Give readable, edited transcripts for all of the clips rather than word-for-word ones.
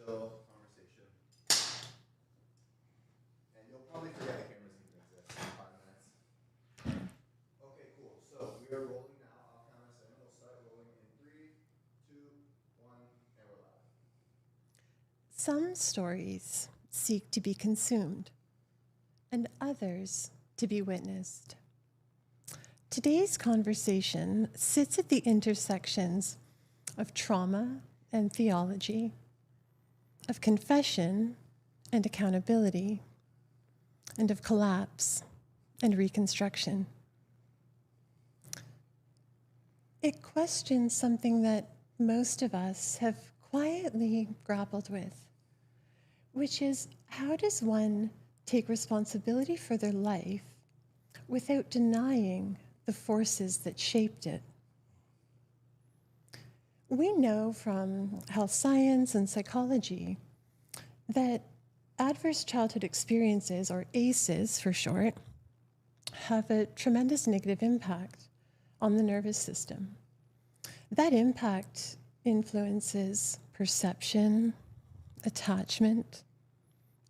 chill conversation. And you'll probably forget the cameras even exist in 5 minutes. Okay, cool. So we are rolling now. I'll count us in. We'll start rolling in 3, 2, 1, and we're live. Some stories seek to be consumed, and others to be witnessed. Today's conversation sits at the intersections of trauma and theology, of confession and accountability, and of collapse and reconstruction. It questions something that most of us have quietly grappled with, which is, how does one take responsibility for their life without denying the forces that shaped it? We know from health science and psychology that adverse childhood experiences, or ACEs for short, have a tremendous negative impact on the nervous system. That impact influences perception, attachment,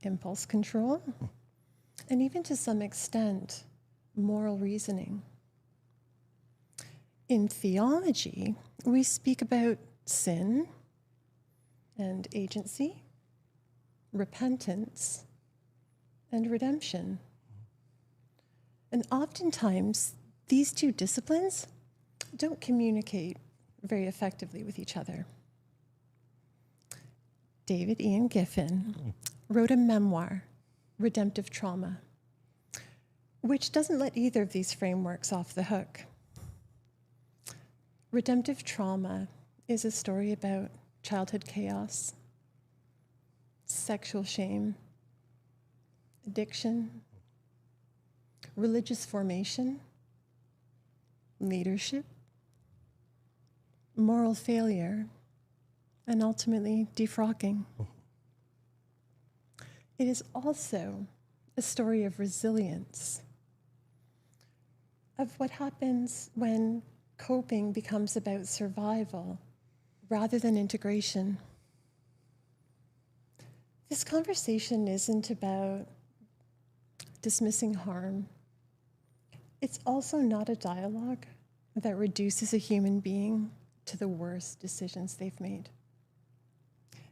impulse control, and even to some extent, moral reasoning. In theology, we speak about sin and agency, repentance, and redemption. And oftentimes, these two disciplines don't communicate very effectively with each other. David Ian Giffen wrote a memoir, Redemptive Trauma, which doesn't let either of these frameworks off the hook. Redemptive trauma is a story about childhood chaos, sexual shame, addiction, religious formation, leadership, moral failure, and ultimately defrocking. It is also a story of resilience, of what happens when coping becomes about survival rather than integration. This conversation isn't about dismissing harm. It's also not a dialogue that reduces a human being to the worst decisions they've made.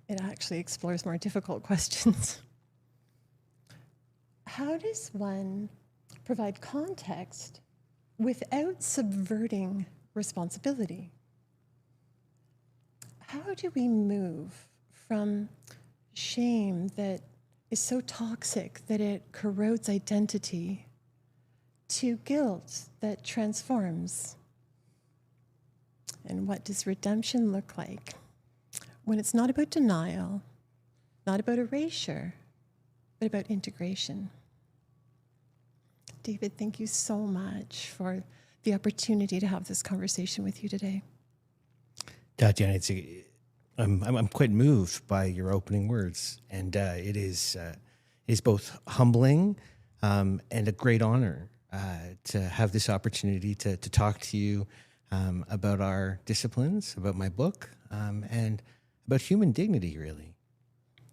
It actually explores more difficult questions. How does one provide context without subverting responsibility? How do we move from shame that is so toxic that it corrodes identity to guilt that transforms? And what does redemption look like when it's not about denial, not about erasure, but about integration? David, thank you so much for the opportunity to have this conversation with you today. Tatiana, I'm quite moved by your opening words, and it is both humbling and a great honor to have this opportunity to talk to you about our disciplines, about my book, and about human dignity, really.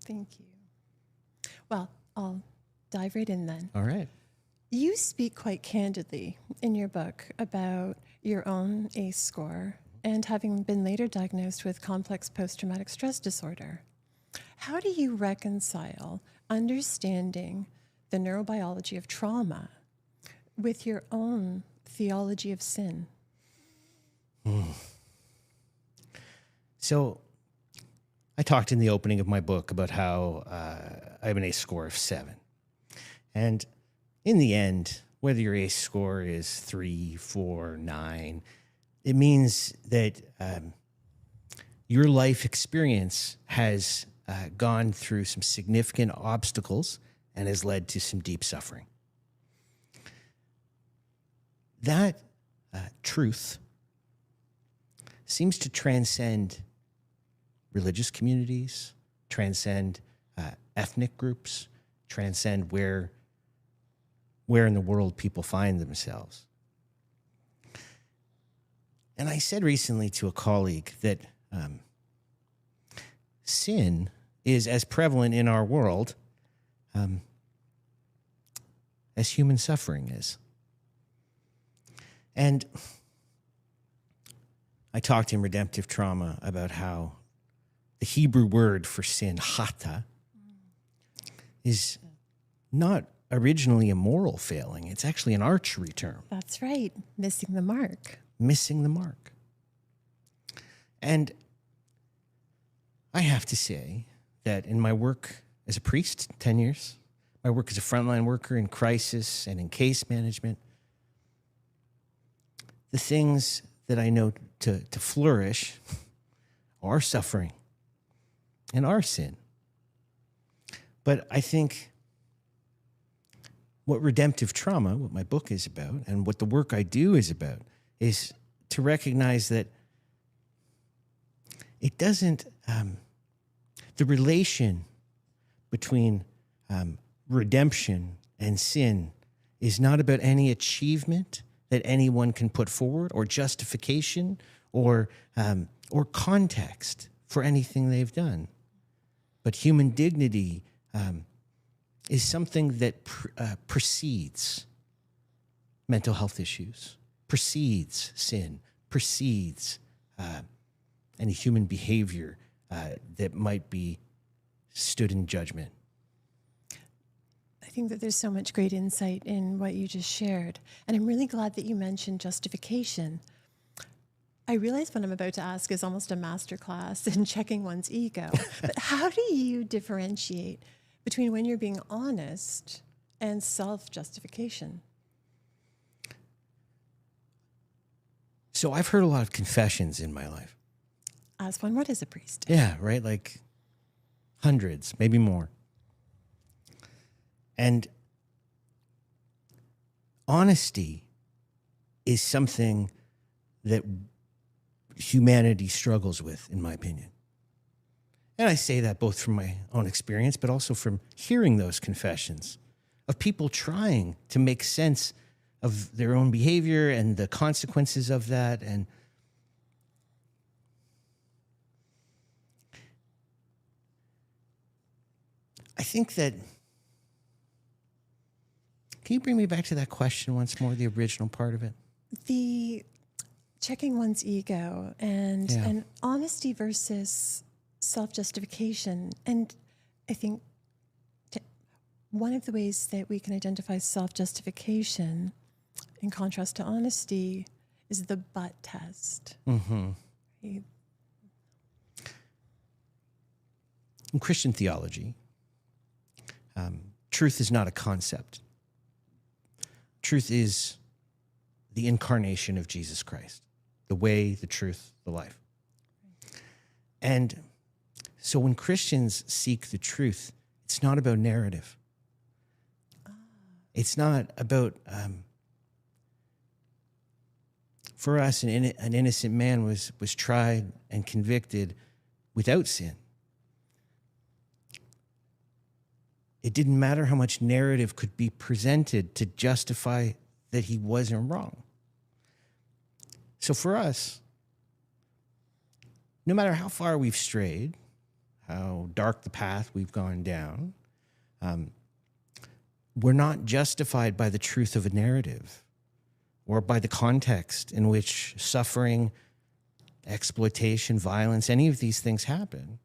Thank you. Well, I'll dive right in then. All right. You speak quite candidly in your book about your own ACE score and having been later diagnosed with complex post-traumatic stress disorder. How do you reconcile understanding the neurobiology of trauma with your own theology of sin? So I talked in the opening of my book about how I have an ACE score of 7. And in the end, whether your ACE score is 3, 4, 9, it means that your life experience has gone through some significant obstacles and has led to some deep suffering. That truth seems to transcend religious communities, transcend ethnic groups, transcend where in the world people find themselves. And I said recently to a colleague that sin is as prevalent in our world as human suffering is. And I talked in Redemptive Trauma about how the Hebrew word for sin, chata, is not originally a moral failing. It's actually an archery term. That's right. Missing the mark. Missing the mark. And I have to say that in my work as a priest, 10 years, my work as a frontline worker in crisis and in case management, the things that I know to flourish are suffering and are sin. But I think what Redemptive Trauma, what my book is about, and what the work I do is about, is to recognize that it doesn't, the relation between redemption and sin is not about any achievement that anyone can put forward, or justification, or context for anything they've done. But human dignity is something that precedes mental health issues, precedes sin, precedes any human behavior that might be stood in judgment. I think that there's so much great insight in what you just shared. And I'm really glad that you mentioned justification. I realize what I'm about to ask is almost a masterclass in checking one's ego. But how do you differentiate between when you're being honest and self-justification? So I've heard a lot of confessions in my life. As one, what is a priest? Yeah, right? Like hundreds, maybe more. And honesty is something that humanity struggles with, in my opinion. And I say that both from my own experience, but also from hearing those confessions of people trying to make sense of their own behavior and the consequences of that. And I think that, can you bring me back to that question once more, the original part of it? The checking one's ego and honesty versus self-justification. And I think one of the ways that we can identify self-justification in contrast to honesty is the but test. Mm-hmm. Right? In Christian theology, truth is not a concept. Truth is the incarnation of Jesus Christ, the way, the truth, the life. And so when Christians seek the truth, it's not about narrative. It's not about, for us, an innocent man was tried and convicted without sin. It didn't matter how much narrative could be presented to justify that he wasn't wrong. So for us, no matter how far we've strayed, how dark the path we've gone down, we're not justified by the truth of a narrative or by the context in which suffering, exploitation, violence, any of these things happen.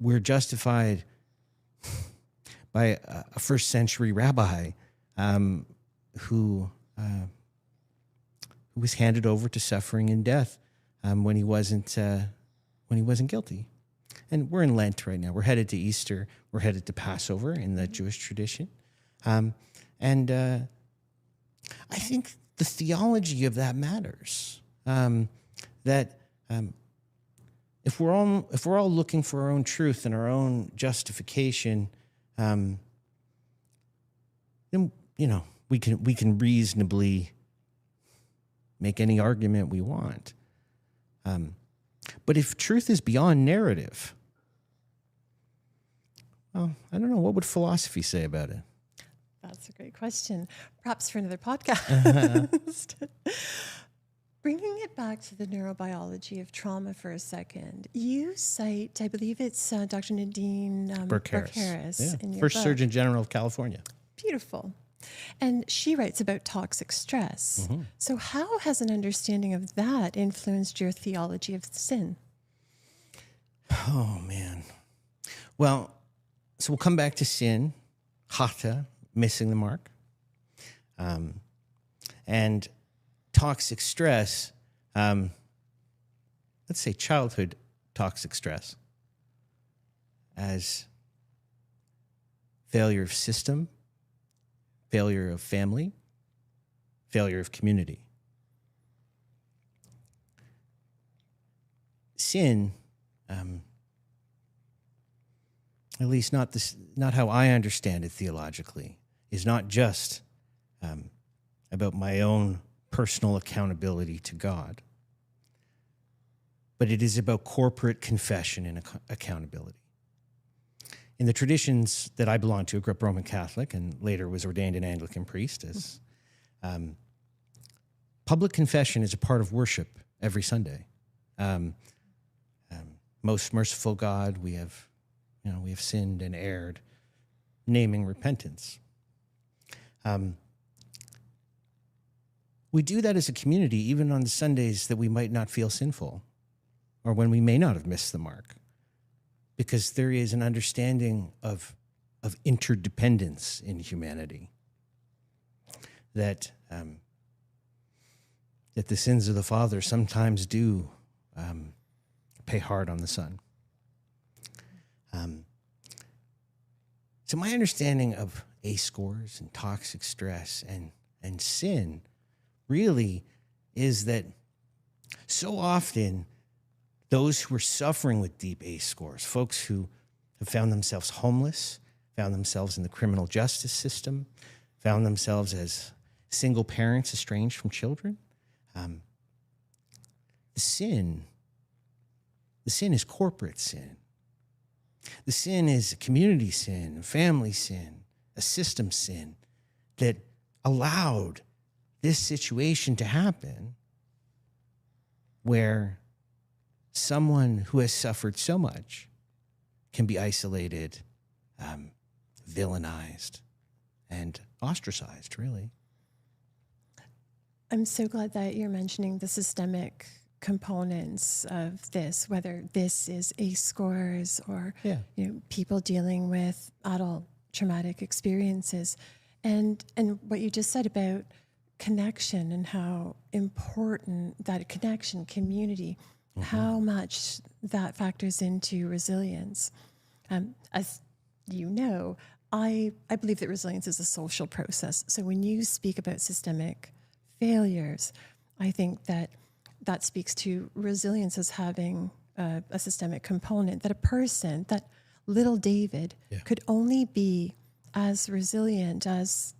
We're justified by a first century rabbi who was handed over to suffering and death when he wasn't guilty. And we're in Lent right now. We're headed to Easter. We're headed to Passover in the Jewish tradition. And I think the theology of that matters. That if we're all looking for our own truth and our own justification, then we can reasonably make any argument we want. But if truth is beyond narrative, well, I don't know. What would philosophy say about it? That's a great question. Perhaps for another podcast. Bringing it back to the neurobiology of trauma for a second, you cite, I believe it's Dr. Nadine Burke-Harris in your First book. Surgeon General of California. Beautiful. And she writes about toxic stress. Mm-hmm. So how has an understanding of that influenced your theology of sin? Oh, man. Well, so we'll come back to sin, hata, missing the mark, and toxic stress, let's say childhood toxic stress, as failure of system, failure of family, failure of community. Sin, at least not how I understand it theologically, is not just about my own personal accountability to God, but it is about corporate confession and accountability. In the traditions that I belong to, I grew up Roman Catholic and later was ordained an Anglican priest. As public confession is a part of worship every Sunday. Most merciful God, we have sinned and erred, naming repentance. We do that as a community, even on the Sundays that we might not feel sinful or when we may not have missed the mark, because there is an understanding of interdependence in humanity, that the sins of the father sometimes do pay hard on the son. So my understanding of A scores and toxic stress and sin really is that so often those who are suffering with deep A scores, folks who have found themselves homeless, found themselves in the criminal justice system, found themselves as single parents estranged from children, the sin is corporate sin. The sin is a community sin, a family sin, a system sin that allowed this situation to happen where someone who has suffered so much can be isolated, villainized, and ostracized, really. I'm so glad that you're mentioning the systemic components of this, whether this is ACE scores or people dealing with adult traumatic experiences, and what you just said about connection and how important that connection, community, how much that factors into resilience. As you know, I believe that resilience is a social process. So when you speak about systemic failures, I think that speaks to resilience as having a systemic component, that a person, that little David, could only be as resilient as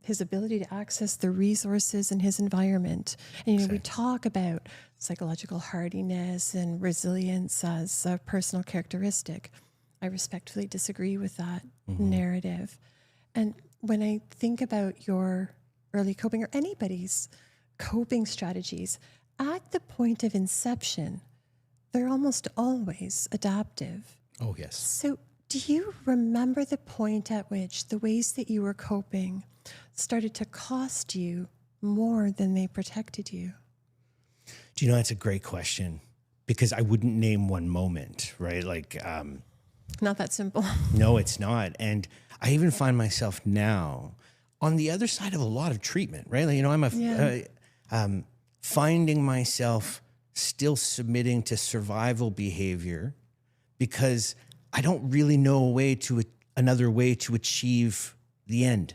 his ability to access the resources in his environment. And, we talk about psychological hardiness and resilience as a personal characteristic. I respectfully disagree with that narrative. And when I think about your early coping or anybody's coping strategies, at the point of inception, they're almost always adaptive. Oh, yes. So do you remember the point at which the ways that you were coping started to cost you more than they protected you? Do you know, that's a great question, because I wouldn't name one moment, right? Not that simple. No, it's not. And I even find myself now on the other side of a lot of treatment, right? I'm finding myself still submitting to survival behavior because I don't really know another way to achieve the end.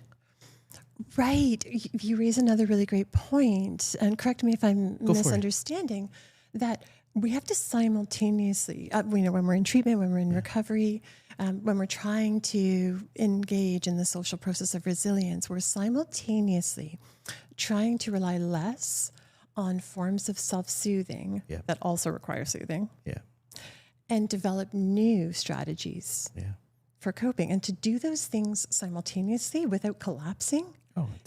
Right. You raise another really great point, and correct me if I'm misunderstanding, that we have to simultaneously, when we're in treatment, when we're in recovery, when we're trying to engage in the social process of resilience, we're simultaneously trying to rely less on forms of self-soothing that also require soothing, and develop new strategies for coping. And to do those things simultaneously without collapsing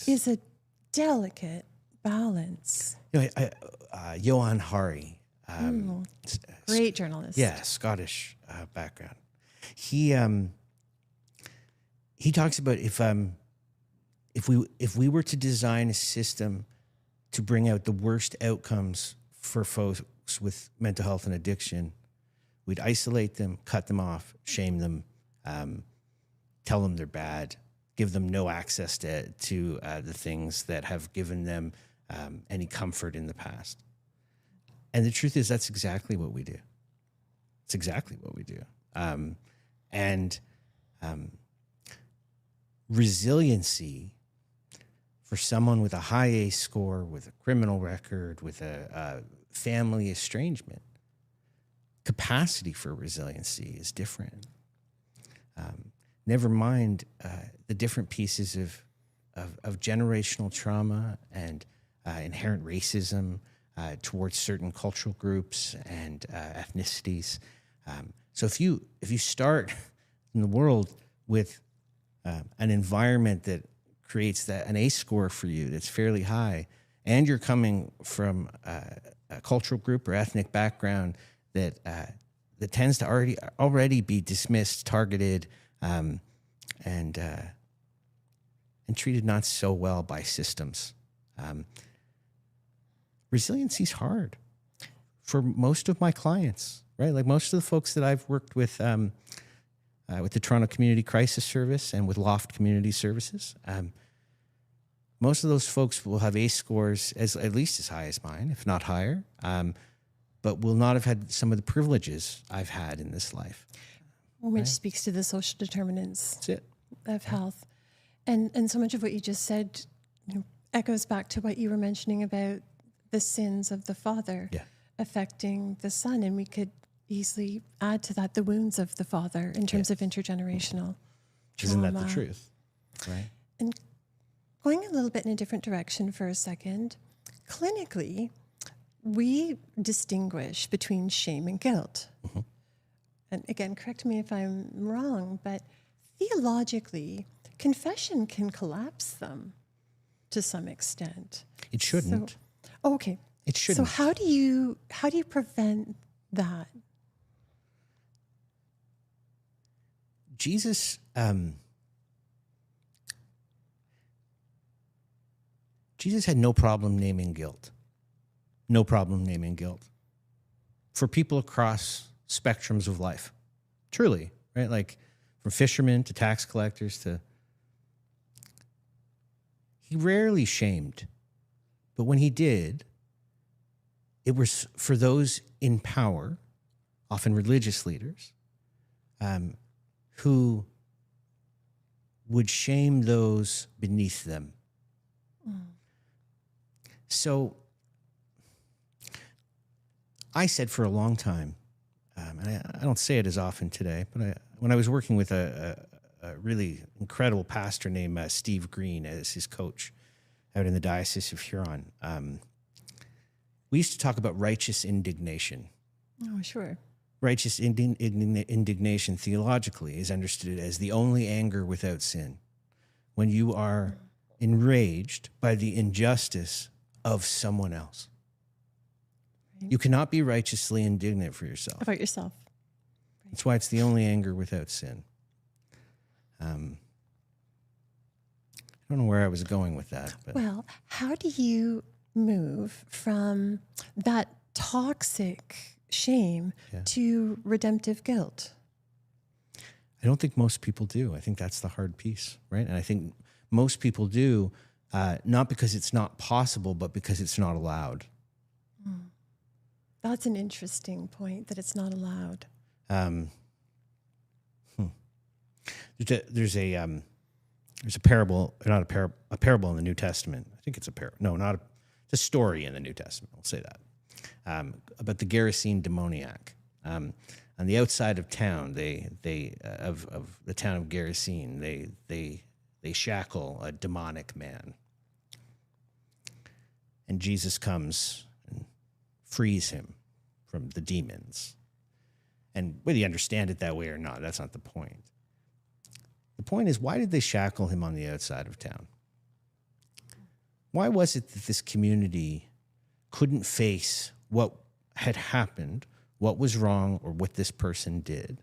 is a delicate balance? Johan Hari, Great journalist. yeah, Scottish background. He talks about if we were to design a system to bring out the worst outcomes for folks with mental health and addiction, we'd isolate them, cut them off, shame them, tell them they're bad, give them no access to the things that have given them any comfort in the past. And the truth is, that's exactly what we do. It's exactly what we do. Resiliency for someone with a high ACE score, with a criminal record, with a family estrangement, capacity for resiliency is different. Never mind the different pieces of generational trauma and inherent racism towards certain cultural groups and ethnicities. So if you start in the world with an environment that creates an ACE score for you that's fairly high, and you're coming from a cultural group or ethnic background that tends to already be dismissed, targeted, and treated not so well by systems. Resiliency's hard for most of my clients, right? Like most of the folks that I've worked with the Toronto Community Crisis Service and with Loft Community Services, most of those folks will have ACE scores at least as high as mine, if not higher, but will not have had some of the privileges I've had in this life. Which speaks to the social determinants That's it. of health. And so much of what you just said echoes back to what you were mentioning about the sins of the father affecting the son. And we could easily add to that the wounds of the father in terms of intergenerational trauma. Isn't that the truth? Right. And going a little bit in a different direction for a second, clinically, we distinguish between shame and guilt. Mm-hmm. And again, correct me if I'm wrong, but theologically, confession can collapse them to some extent. It shouldn't. So, okay. It shouldn't. So how do you prevent that? Jesus had no problem naming guilt. No problem naming guilt for people across spectrums of life. Truly, right? Like from fishermen to tax collectors he rarely shamed. But when he did, it was for those in power, often religious leaders, who would shame those beneath them. Mm. So I said for a long time, and I don't say it as often today, but when I was working with a really incredible pastor named Steve Green as his coach out in the Diocese of Huron, we used to talk about righteous indignation. Oh, sure. Righteous indignation theologically is understood as the only anger without sin. When you are enraged by the injustice of someone else. Right. You cannot be righteously indignant for yourself. About yourself. Right. That's why it's the only anger without sin. I don't know where I was going with that. But. Well, how do you move from that toxic shame to redemptive guilt? I don't think most people do. I think that's the hard piece, right? And I think most people do, not because it's not possible, but because it's not allowed. That's an interesting point, that it's not allowed. There's a parable, not a parable in the New Testament. I think it's a parable. No, not it's a story in the New Testament. We'll say that. About the Gerasene demoniac. On the outside of town, of the town of Gerasene, they shackle a demonic man, and Jesus comes and frees him from the demons. And whether you understand it that way or not, that's not the point. The point is, why did they shackle him on the outside of town? Why was it that this community couldn't face what had happened, what was wrong, or what this person did?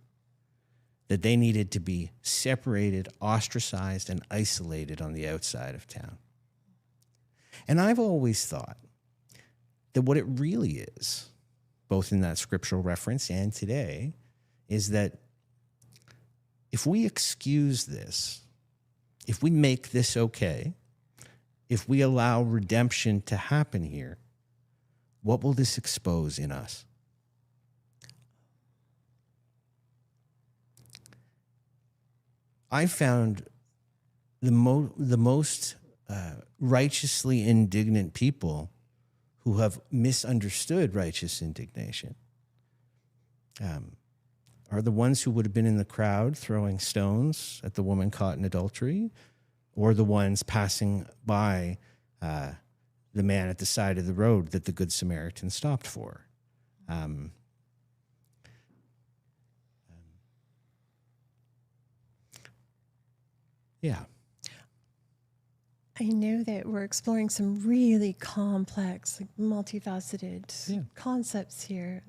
That they needed to be separated, ostracized, and isolated on the outside of town. And I've always thought that what it really is, both in that scriptural reference and today, is that if we excuse this, if we make this okay, if we allow redemption to happen here, what will this expose in us? I found the most righteously indignant people who have misunderstood righteous indignation are the ones who would have been in the crowd throwing stones at the woman caught in adultery, or the ones passing by the man at the side of the road that the Good Samaritan stopped for. Yeah. I know that we're exploring some really complex, like multifaceted concepts here.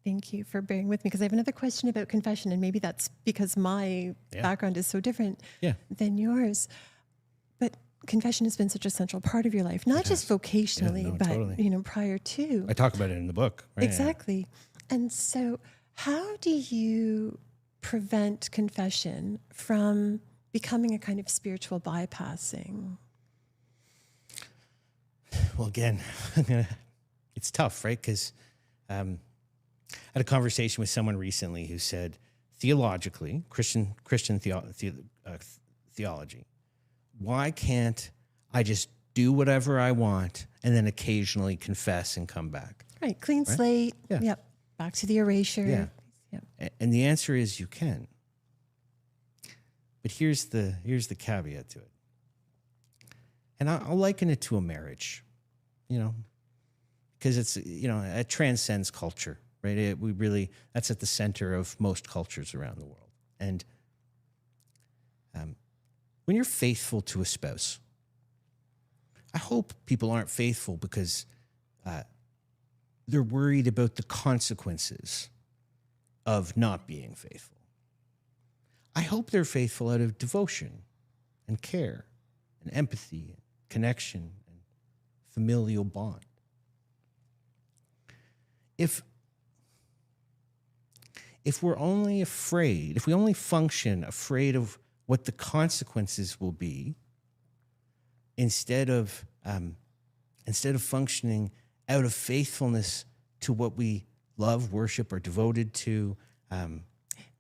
Thank you for bearing with me, because I have another question about confession, and maybe that's because my background is so different than yours. But confession has been such a central part of your life, not just vocationally, but totally. Prior to. I talk about it in the book. Right? Exactly. Yeah. And so how do you prevent confession from becoming a kind of spiritual bypassing? Well, again, it's tough, right? Because I had a conversation with someone recently who said, theologically, Christian theology, why can't I just do whatever I want and then occasionally confess and come back? Right, clean slate. Yeah. Yep. Back to the erasure. Yeah. Yep. And the answer is you can. But here's the caveat to it. And I'll liken it to a marriage, because it's, it transcends culture, right? That's at the center of most cultures around the world. And when you're faithful to a spouse, I hope people aren't faithful because they're worried about the consequences of not being faithful. I hope they're faithful out of devotion and care and empathy and connection and familial bond. If we're only afraid, if we only function afraid of what the consequences will be, instead of functioning out of faithfulness to what we love, worship, or devoted to,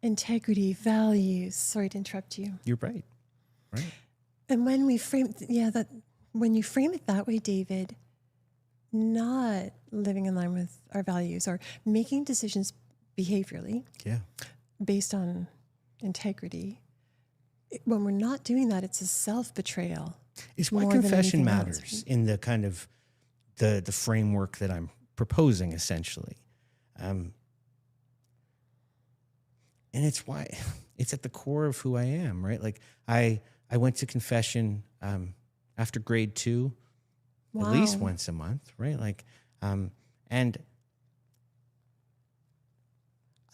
integrity, values. Sorry to interrupt you. You're right. Right. And when we frame, when you frame it that way, David, not living in line with our values or making decisions behaviorally, based on integrity, when we're not doing that, it's a self-betrayal. It's why confession matters in the kind of the framework that I'm proposing, essentially. And it's why it's at the core of who I am, right? Like I went to confession after grade 2, at least once a month, right? Like, and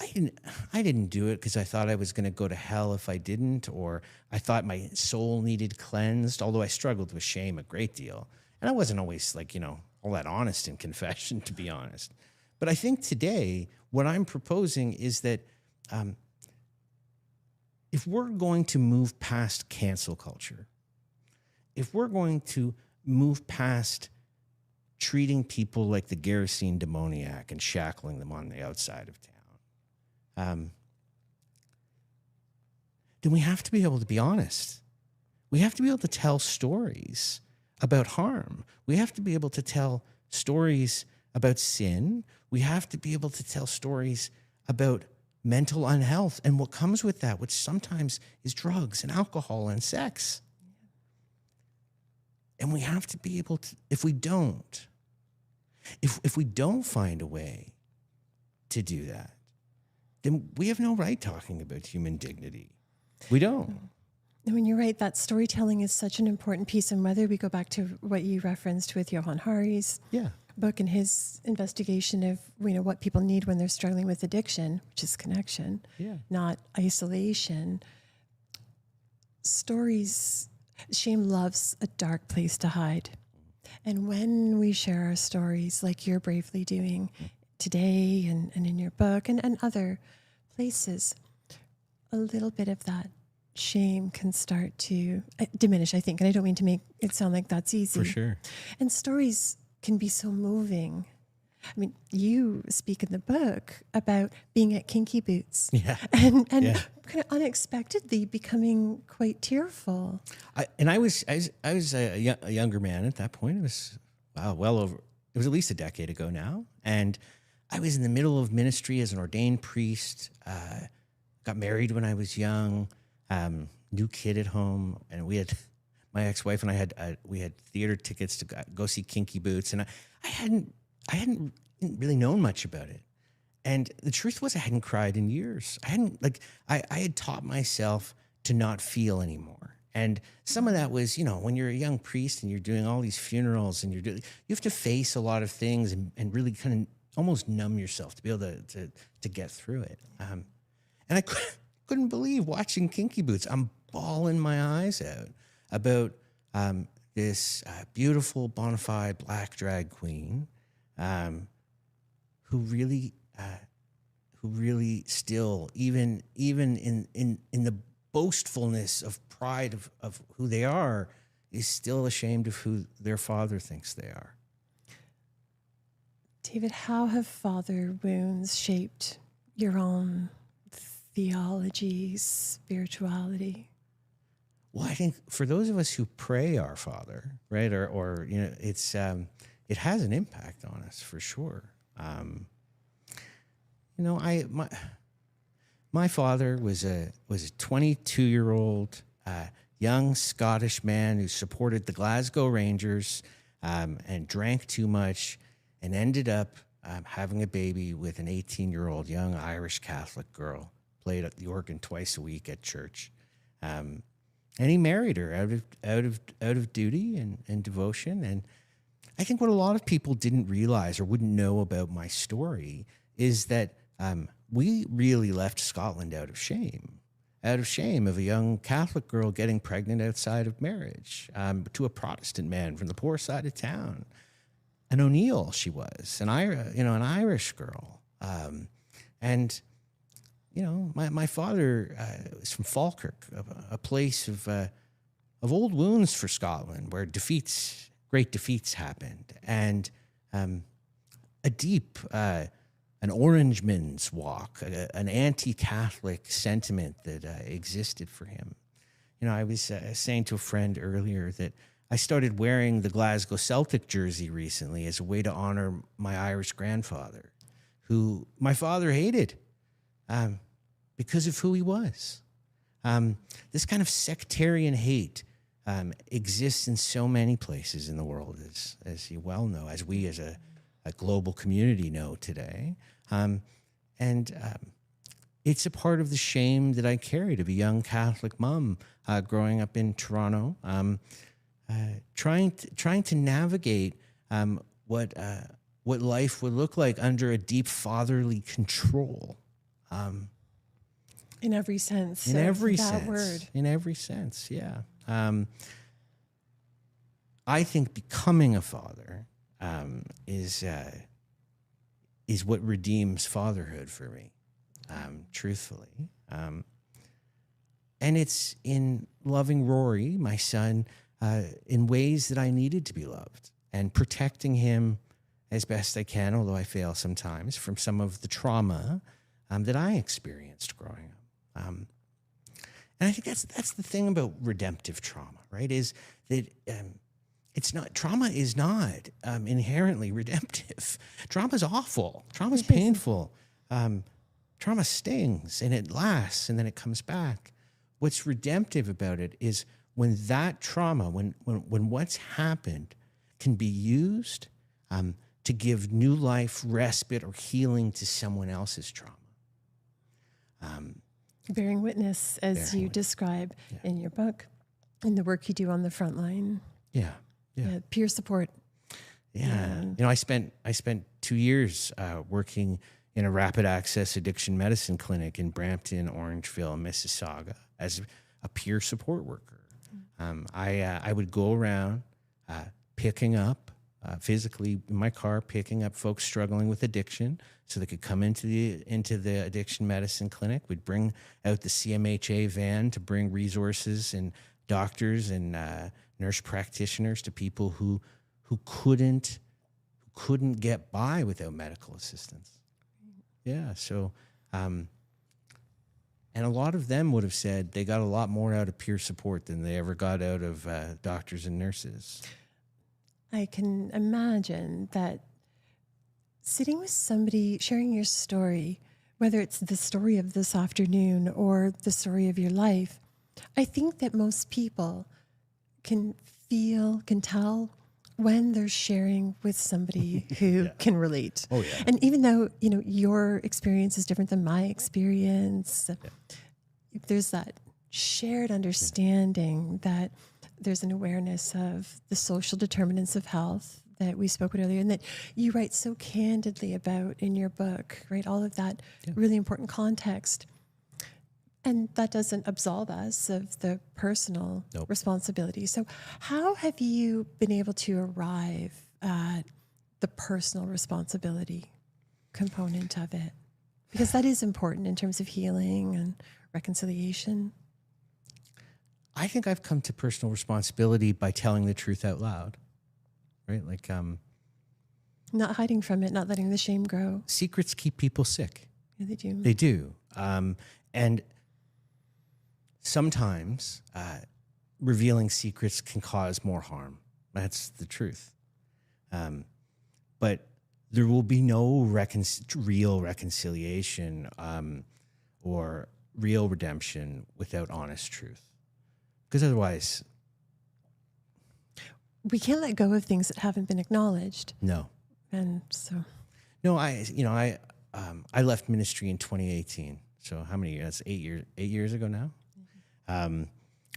I didn't do it because I thought I was going to go to hell if I didn't, or I thought my soul needed cleansed, although I struggled with shame a great deal. And I wasn't always all that honest in confession, to be honest. But I think today what I'm proposing is that if we're going to move past cancel culture, if we're going to move past treating people like the Gerasene demoniac and shackling them on the outside of town, then we have to be able to be honest. We have to be able to tell stories about harm. We have to be able to tell stories about sin. We have to be able to tell stories about mental unhealth and what comes with that, which sometimes is drugs and alcohol and sex. And we have to be able to, if we don't find a way to do that, then we have no right talking about human dignity. We don't. I mean, you're right, that storytelling is such an important piece. And whether we go back to what you referenced with Johann Hari's Yeah. book and his investigation of, what people need when they're struggling with addiction, which is connection, Yeah. not isolation. Stories, shame loves a dark place to hide. And when we share our stories, like you're bravely doing today and in your book and other places, a little bit of that shame can start to diminish, I think. And I don't mean to make it sound like that's easy. For sure. And stories can be so moving. I mean, you speak in the book about being at Kinky Boots. Yeah. And Yeah. kind of unexpectedly becoming quite tearful. I was a younger man at that point. It was, it was at least a decade ago now. And I was in the middle of ministry as an ordained priest, got married when I was young, new kid at home. And we had, my ex-wife and I we had theater tickets to go see Kinky Boots. And I hadn't really known much about it. And the truth was I hadn't cried in years. I had taught myself to not feel anymore. And some of that was, when you're a young priest and you're doing all these funerals and you have to face a lot of things and really kind of almost numb yourself to be able to get through it. And I couldn't believe watching Kinky Boots. I'm bawling my eyes out about this beautiful, bona fide black drag queen who really still, even in the boastfulness of pride of who they are, is still ashamed of who their father thinks they are. David, how have father wounds shaped your own theology, spirituality? Well, I think for those of us who pray our Father, right, or it's it has an impact on us for sure. My father was a 22-year-old young Scottish man who supported the Glasgow Rangers and drank too much and ended up having a baby with an 18-year-old young Irish Catholic girl, played at the organ twice a week at church. And he married her out of duty and devotion. And I think what a lot of people didn't realize or wouldn't know about my story is that we really left Scotland out of shame of a young Catholic girl getting pregnant outside of marriage to a Protestant man from the poor side of town. An O'Neill, she was, an Irish girl. My father was from Falkirk, a place of old wounds for Scotland, where great defeats happened, and a deep, an Orangeman's walk, an anti-Catholic sentiment that existed for him. I was saying to a friend earlier that I started wearing the Glasgow Celtic jersey recently as a way to honor my Irish grandfather, who my father hated because of who he was. This kind of sectarian hate exists in so many places in the world, as you well know, as we as a global community know today. It's a part of the shame that I carried of a young Catholic mom growing up in Toronto, trying to navigate what life would look like under a deep fatherly control. In every sense. In every that sense. word. In every sense, yeah. I think becoming a father is what redeems fatherhood for me, truthfully. And it's in loving Rory, my son, in ways that I needed to be loved, and protecting him as best I can, although I fail sometimes, from some of the trauma that I experienced growing up. And I think that's the thing about redemptive trauma, right? Is that trauma is not inherently redemptive. Trauma's awful. Trauma's painful. Trauma stings and it lasts and then it comes back. What's redemptive about it is when that trauma, when what's happened can be used to give new life, respite, or healing to someone else's trauma. bearing witness, as Bearing you witness. describe Yeah. in your book, in the work you do on the front line. Yeah. Yeah. Peer support. Yeah. You know, I spent 2 years working in a rapid access addiction medicine clinic in Brampton, Orangeville, Mississauga as a peer support worker. I would go around picking up physically in my car, picking up folks struggling with addiction so they could come into the addiction medicine clinic. We'd bring out the CMHA van to bring resources and doctors and nurse practitioners to people who couldn't get by without medical assistance. Yeah, so and a lot of them would have said they got a lot more out of peer support than they ever got out of doctors and nurses. I can imagine that sitting with somebody, sharing your story, whether it's the story of this afternoon or the story of your life, I think that most people can tell when they're sharing with somebody who can relate. Oh, yeah. And even though, your experience is different than my experience, there's that shared understanding that there's an awareness of the social determinants of health that we spoke about earlier and that you write so candidly about in your book, right? All of that really important context. And that doesn't absolve us of the personal responsibility. So how have you been able to arrive at the personal responsibility component of it? Because that is important in terms of healing and reconciliation. I think I've come to personal responsibility by telling the truth out loud, right? Like Not hiding from it, not letting the shame grow. secrets keep people sick. Yeah, they do. They do. And sometimes revealing secrets can cause more harm. That's the truth. But there will be no real reconciliation or real redemption without honest truth. Because otherwise, We can't let go of things that haven't been acknowledged. no. And so No, I left ministry in 2018. So how many years? That's 8 years ago now.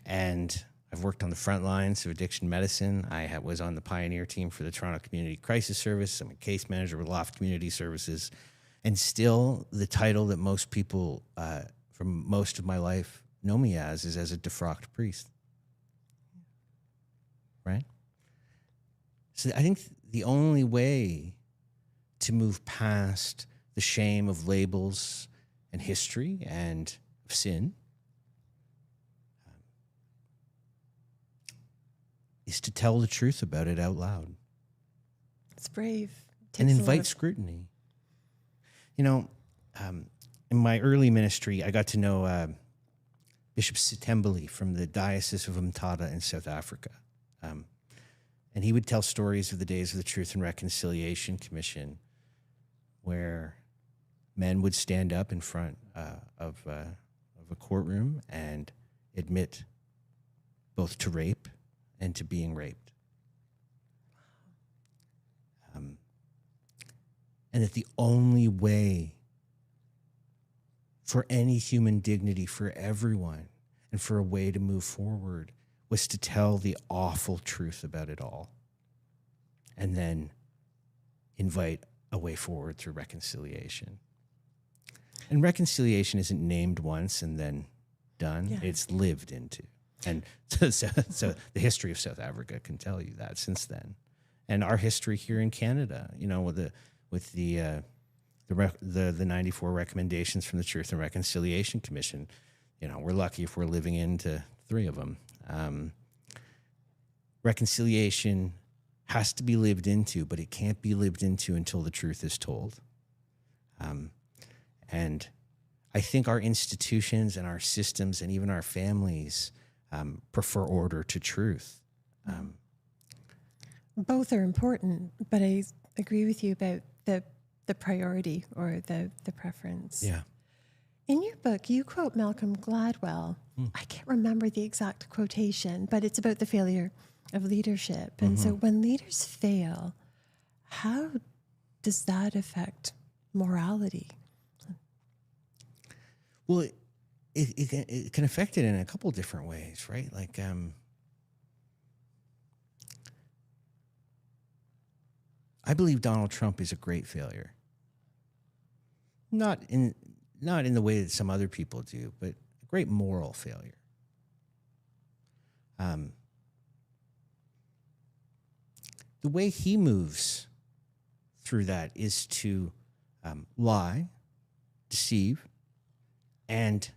And I've worked on the front lines of addiction medicine. I was on the pioneer team for the Toronto Community Crisis Service. I'm a case manager with Loft Community Services. And still, the title that most people from most of my life know me as is as a defrocked priest. Right? So I think the only way to move past the shame of labels and history and of sin is to tell the truth about it out loud it's brave. and Takes a lot invite of- scrutiny. In my early ministry, I got to know Bishop Sitembele from the Diocese of Umtata in South Africa. And he would tell stories of the days of the Truth and Reconciliation Commission where men would stand up in front of a courtroom and admit both to rape and to being raped. And that the only way for any human dignity for everyone and for a way to move forward was to tell the awful truth about it all and then invite a way forward through reconciliation. And reconciliation isn't named once and then done. Yeah. It's lived into. And so the history of South Africa can tell you that since then. And our history here in Canada, with the 94 recommendations from the Truth and Reconciliation Commission, we're lucky if we're living into 3 of them. Reconciliation has to be lived into, but it can't be lived into until the truth is told. And I think our institutions and our systems and even our families prefer order to truth. Both are important, but I agree with you about the priority or the preference. Yeah. In your book, you quote Malcolm Gladwell. I can't remember the exact quotation, but it's about the failure of leadership. And so when leaders fail, how does that affect morality? Well, it can affect it in a couple different ways, right? Like, I believe Donald Trump is a great failure. Not in the way that some other people do, but a great moral failure. The way he moves through that is to lie, deceive, and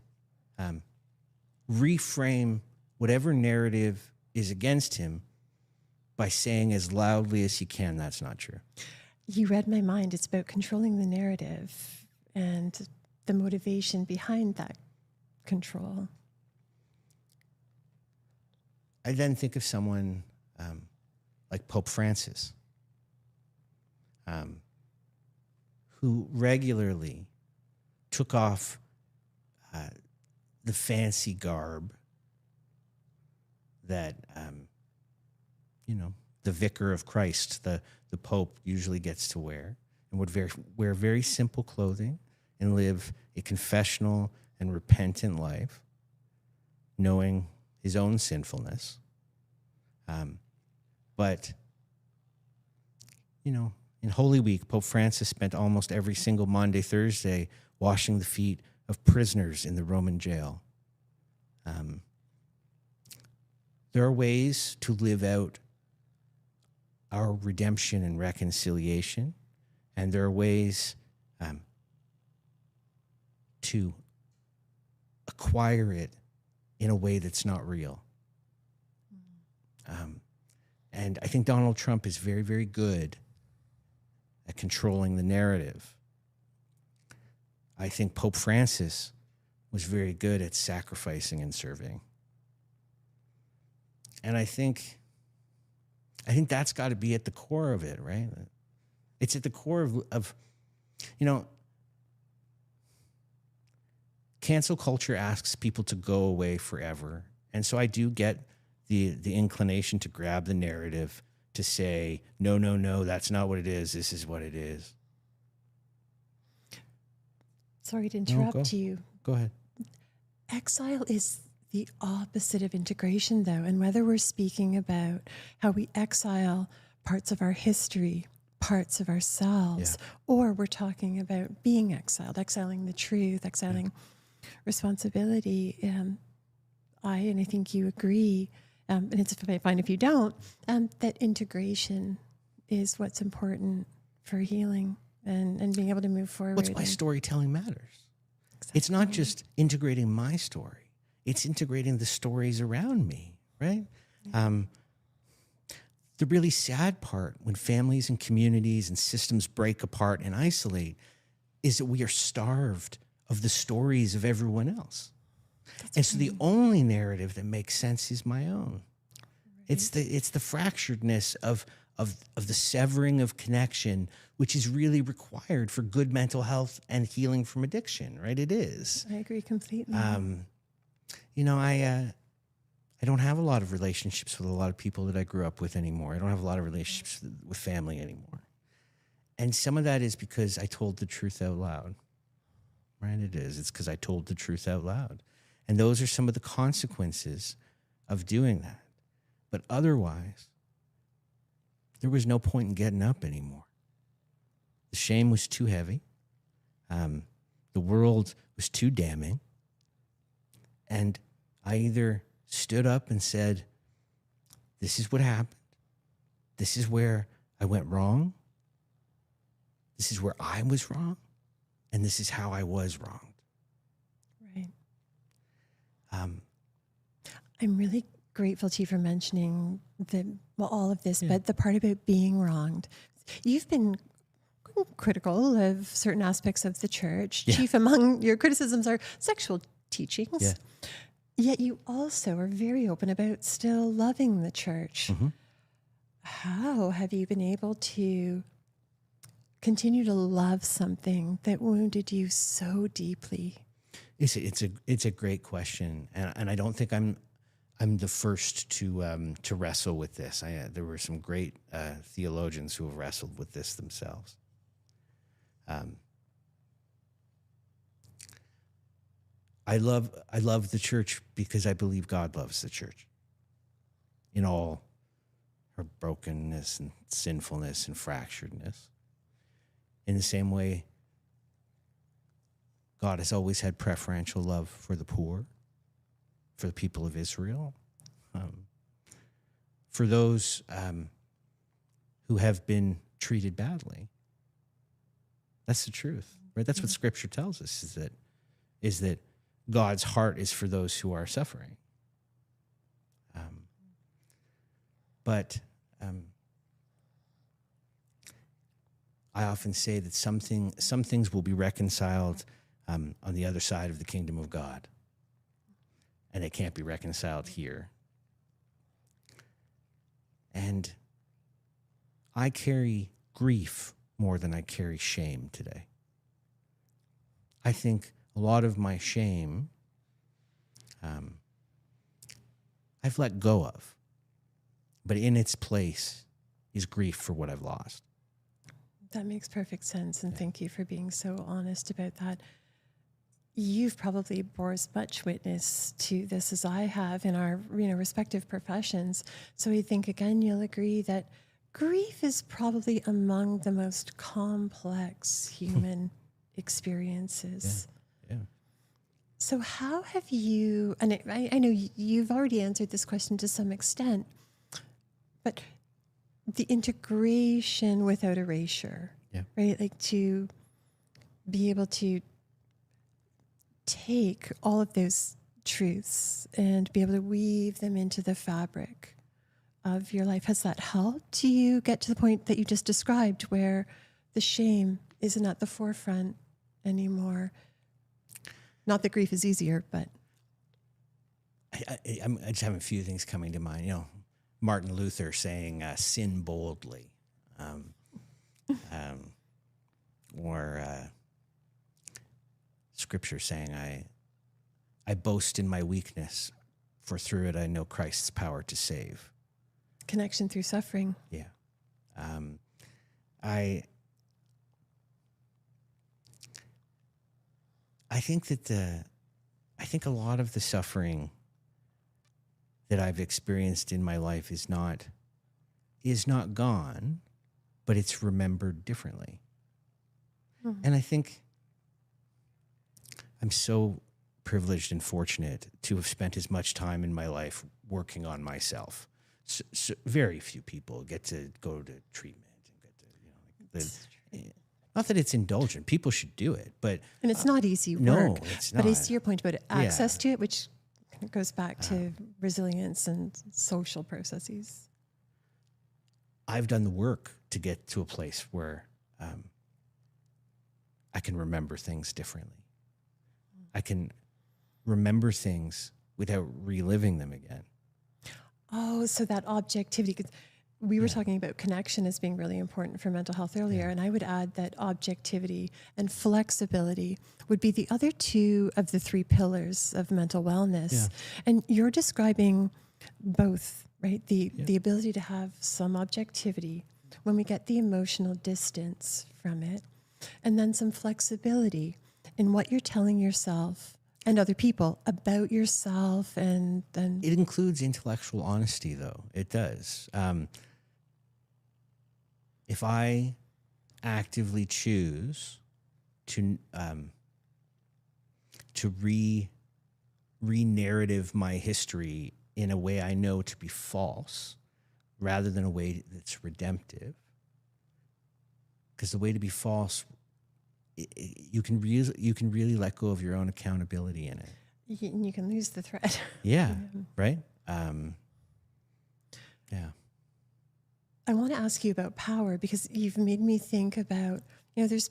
reframe whatever narrative is against him by saying as loudly as he can, that's not true. You read my mind. It's about controlling the narrative and the motivation behind that control. I then think of someone like Pope Francis, who regularly took off the fancy garb that, the vicar of Christ, the Pope usually gets to wear, and would wear very simple clothing and live a confessional and repentant life, knowing his own sinfulness. But, in Holy Week, Pope Francis spent almost every single Maundy, Thursday washing the feet of prisoners in the Roman jail. There are ways to live out our redemption and reconciliation, and there are ways to acquire it in a way that's not real. And I think Donald Trump is very, very good at controlling the narrative. I think Pope Francis was very good at sacrificing and serving. And I think that's got to be at the core of it, right? It's at the core of cancel culture asks people to go away forever. And so I do get the inclination to grab the narrative to say, no, that's not what it is. This is what it is. Sorry to interrupt you. Go ahead. Exile is the opposite of integration, though. And whether we're speaking about how we exile parts of our history, parts of ourselves, or we're talking about being exiled, exiling the truth, exiling responsibility, and I think you agree, and it's fine if you don't, that integration is what's important for healing and being able to move forward. That's why storytelling matters. Exactly. It's not just integrating my story. It's integrating the stories around me, right? Yeah. The really sad part when families and communities and systems break apart and isolate is that we are starved of the stories of everyone else. So the only narrative that makes sense is my own. Right. It's the fracturedness of the severing of connection, which is really required for good mental health and healing from addiction, right? It is. I agree completely. I don't have a lot of relationships with a lot of people that I grew up with anymore. I don't have a lot of relationships with family anymore. And some of that is because I told the truth out loud, right? It is. It's because I told the truth out loud. And those are some of the consequences of doing that. But otherwise, there was no point in getting up anymore. The shame was too heavy. The world was too damning. And I either stood up and said, this is what happened. This is where I went wrong. This is where I was wrong. And this is how I was wronged. Right. I'm really grateful to you for mentioning all of this, but the part about being wronged. You've been critical of certain aspects of the church. Yeah. Chief among your criticisms are sexual teachings. Yeah. Yet you also are very open about still loving the church. Mm-hmm. How have you been able to continue to love something that wounded you so deeply? It's a great question, and I don't think I'm the first to wrestle with this. There were some great theologians who have wrestled with this I I love the church because I believe God loves the church in all her brokenness and sinfulness and fracturedness. In the same way, God has always had preferential love for the poor, for the people of Israel, for those who have been treated badly. That's the truth, right? That's what Scripture tells us, is that God's heart is for those who are suffering. But I often say that some things will be reconciled on the other side of the kingdom of God, and they can't be reconciled here. And I carry grief more than I carry shame today. I think a lot of my shame I've let go of, but in its place is grief for what I've lost. That makes perfect sense, and thank you for being so honest about that. You've probably bore as much witness to this as I have in our respective professions. So I think, again, you'll agree that grief is probably among the most complex human experiences. Yeah. So how have you, and I know you've already answered this question to some extent, but the integration without erasure, right? Like to be able to take all of those truths and be able to weave them into the fabric of your life. Has that helped you get to the point that you just described where the shame isn't at the forefront anymore? Not that grief is easier, but... I just have a few things coming to mind. Martin Luther saying, sin boldly. Or Scripture saying, I boast in my weakness, for through it I know Christ's power to save. Connection through suffering. Yeah. I think that I think a lot of the suffering that I've experienced in my life is not gone, but it's remembered differently. Mm-hmm. And I think I'm so privileged and fortunate to have spent as much time in my life working on myself. So very few people get to go to treatment and get to, not that it's indulgent. People should do it, but... And it's not easy work. No, it's not. But I see your point about access to it, which goes back to resilience and social processes. I've done the work to get to a place where I can remember things differently. I can remember things without reliving them again. Oh, so that objectivity... We were talking about connection as being really important for mental health earlier, and I would add that objectivity and flexibility would be the other two of the three pillars of mental wellness. Yeah. And you're describing both, right? The ability to have some objectivity when we get the emotional distance from it, and then some flexibility in what you're telling yourself and other people about yourself. And then it includes intellectual honesty, though. It does. If I actively choose to re-narrative my history in a way I know to be false, rather than a way that's redemptive, because the way to be false, you can really let go of your own accountability in it. You can lose the thread. Yeah, right? I want to ask you about power, because you've made me think about, there's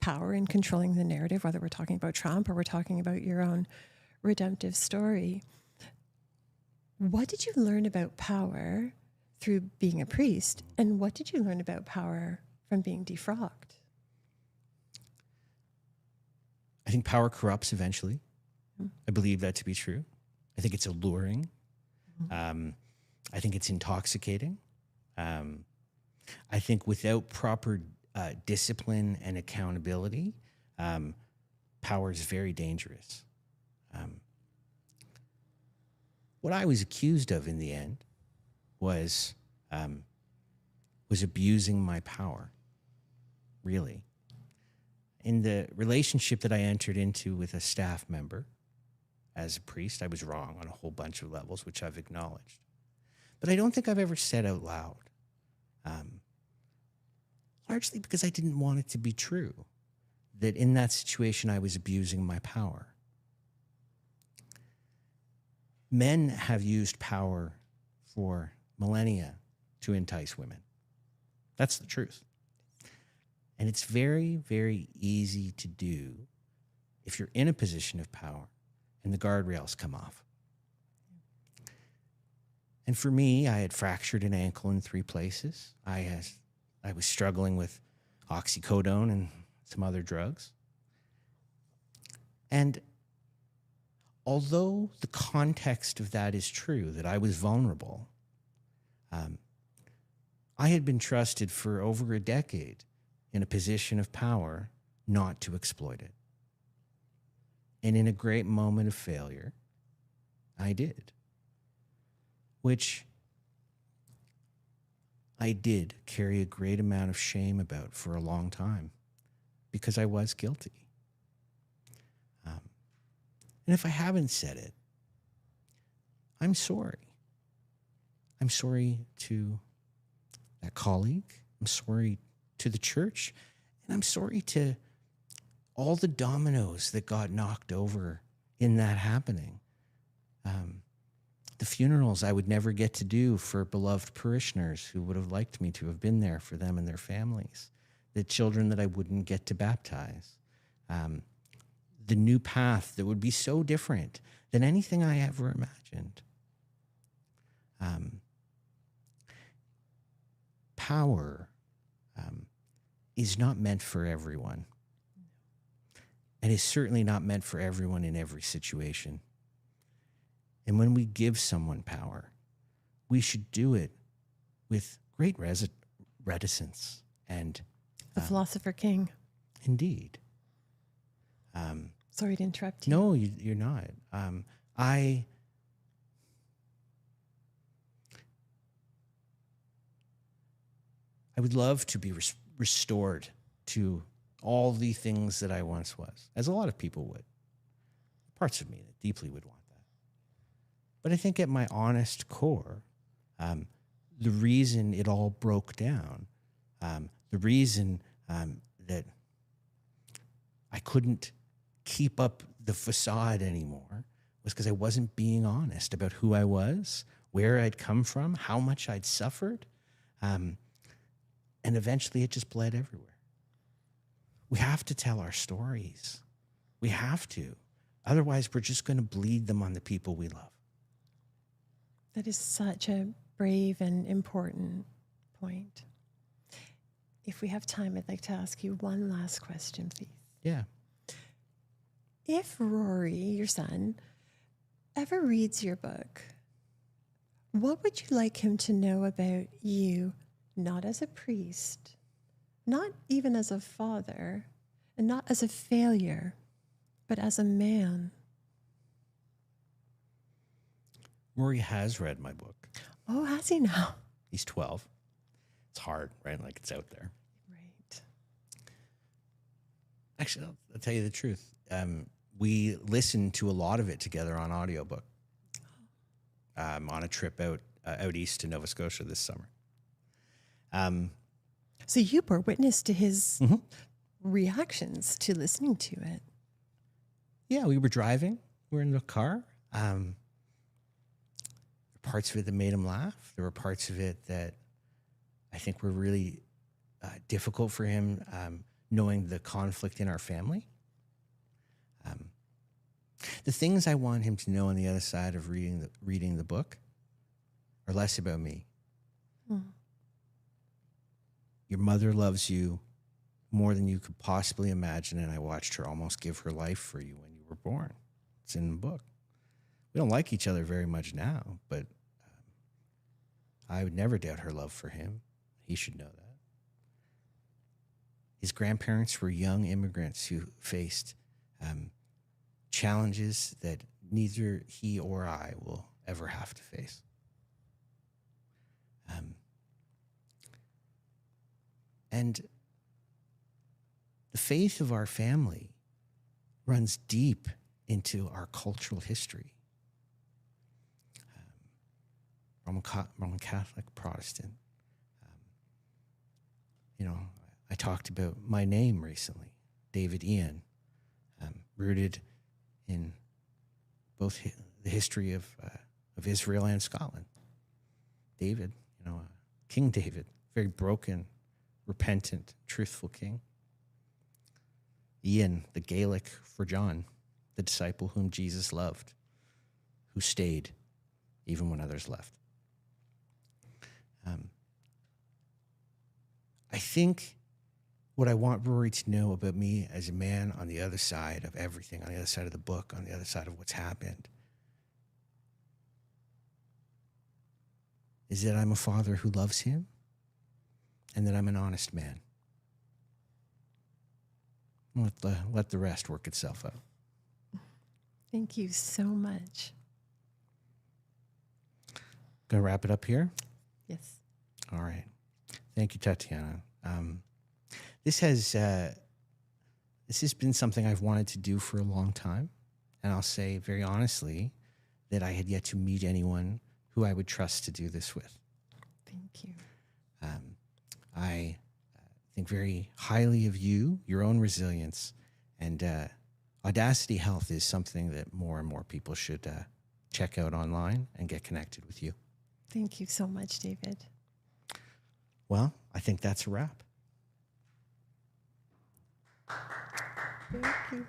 power in controlling the narrative, whether we're talking about Trump or we're talking about your own redemptive story. What did you learn about power through being a priest? And what did you learn about power from being defrocked? I think power corrupts eventually. I believe that to be true. I think it's alluring. I think it's intoxicating. I think without proper discipline and accountability, power is very dangerous. what I was accused of in the end was abusing my power, really. In the relationship that I entered into with a staff member as a priest, I was wrong on a whole bunch of levels, which I've acknowledged. But I don't think I've ever said out loud, largely because I didn't want it to be true, that in that situation I was abusing my power. Men have used power for millennia to entice women. That's the truth. And it's very, very easy to do if you're in a position of power and the guardrails come off. And for me, I had fractured an ankle in 3 places. I was struggling with oxycodone and some other drugs. And although the context of that is true, that I was vulnerable, I had been trusted for over a decade in a position of power not to exploit it. And in a great moment of failure, I did. Which I did carry a great amount of shame about for a long time because I was guilty. And if I haven't said it, I'm sorry. I'm sorry to that colleague. I'm sorry to the church. And I'm sorry to all the dominoes that got knocked over in that happening. The funerals I would never get to do for beloved parishioners who would have liked me to have been there for them and their families. The children that I wouldn't get to baptize. The new path that would be so different than anything I ever imagined. Power is not meant for everyone. And is certainly not meant for everyone in every situation. And when we give someone power, we should do it with great reticence. And The philosopher king. Indeed. Sorry to interrupt you. No, you're not. I would love to be restored to all the things that I once was, as a lot of people would. Parts of me that deeply would want that. But I think at my honest core, the reason it all broke down, the reason that I couldn't keep up the facade anymore was because I wasn't being honest about who I was, where I'd come from, how much I'd suffered. And eventually it just bled everywhere. We have to tell our stories. We have to. Otherwise, we're just going to bleed them on the people we love. That is such a brave and important point. If we have time, I'd like to ask you one last question, please. Yeah. If Rory, your son, ever reads your book, what would you like him to know about you, not as a priest, not even as a father, and not as a failure, but as a man? Rory has read my book. Oh, has he now? He's 12. It's hard, right? Like, it's out there. Right. Actually, I'll tell you the truth. We listened to a lot of it together on audiobook on a trip out east to Nova Scotia this summer. So you bore witness to his reactions to listening to it. Yeah, we were driving. We were in the car. Parts of it that made him laugh. There were parts of it that I think were really difficult for him, knowing the conflict in our family. The things I want him to know on the other side of reading the book are less about me. Your mother loves you more than you could possibly imagine, and I watched her almost give her life for you when you were born. It's in the book. We don't like each other very much now, but I would never doubt her love for him. He should know that. His grandparents were young immigrants who faced challenges that neither he or I will ever have to face. And the faith of our family runs deep into our cultural history. Roman Catholic, Protestant. I talked about my name recently, David Ian, rooted in both the history of Israel and Scotland. David, King David, very broken, repentant, truthful king. Ian, the Gaelic for John, the disciple whom Jesus loved, who stayed even when others left. I think what I want Rory to know about me as a man on the other side of everything, on the other side of the book, on the other side of what's happened, is that I'm a father who loves him and that I'm an honest man. Let the rest work itself out. Thank you so much. Gonna wrap it up here? Yes. All right. Thank you, Tatiana. This has been something I've wanted to do for a long time. And I'll say very honestly that I had yet to meet anyone who I would trust to do this with. Thank you. I think very highly of you, your own resilience, and Audacity Health is something that more and more people should check out online and get connected with you. Thank you so much, David. Well, I think that's a wrap. Thank you.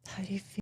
How do you feel?